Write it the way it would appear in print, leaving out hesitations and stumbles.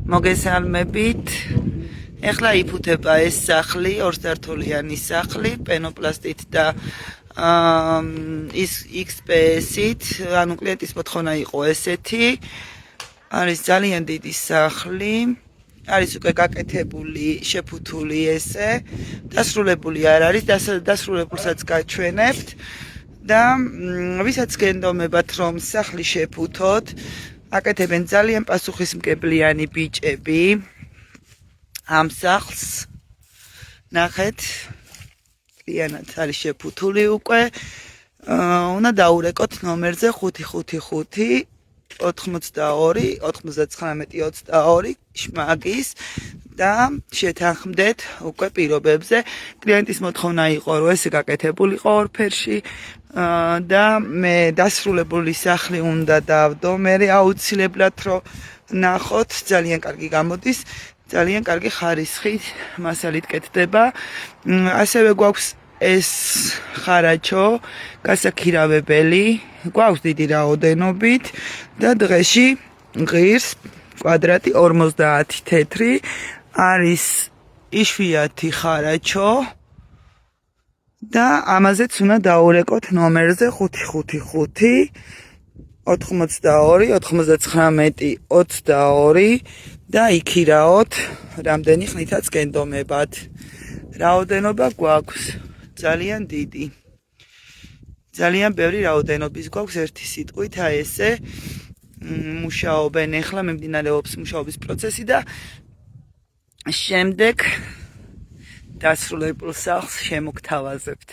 მოგესალმებით. ეხლა იფუთება ეს სახლი, ორსართულიანი სახლი, პენოპლასტით და ის XPS-ით, ანუ კლიენტის მოთხოვნა იყო ესეთი. არის ძალიან დიდი სახლი. არის უკვე გაკეთებული, შეფუთული ესე. დასრულებული არ არის, დასრულებულსაც გაჩვენებთ. და ვისაც გენდომებათ რომ სახლი შეფუთოთ, აკეთებენ ძალიან პასუხისმგებლიანი ბიჭები ამ სახლს. ნახეთ, ლიანად არის შეფუთული უკვე. უნდა დაურეკოთ ნომერზე 555 82 9922 შმაგის და შეთანხმდეთ უკვე პირობებზე. კლიენტის მოთხოვნა იყო რომ ესე გაკეთებულიყო ორფერში და მე დასრულებული სახლი უნდა დავდო. მე აუცილებლად რომ ნახოთ, ძალიან კარგი გამოდის, ძალიან კარგი ხარისხით მასალით კეთდება. ასევე გვაქვს ეს ხარაჩო გასაქირავებელი, გვაქვს დიდი რაოდენობით და დღეში ღირს კვადრატი 50 თეთრი არის იშვიათი ხარაჩო და ამაზეც უნდა დაურეკოთ ნომერზე 555 82 99 22 და იქირაოთ რამდენი ხნითაც გენდომებათ. რაოდენობა გვაქვს ძალიან დიდი. ძალიან ბევრი რაოდენობის გვაქვს ერთი სიტყვით, აი ესე მუშაობენ, ახლა მიმდინარეობს მუშაობის პროცესი და შემდეგ დასრულებულ სახლს შემოგთავაზებთ.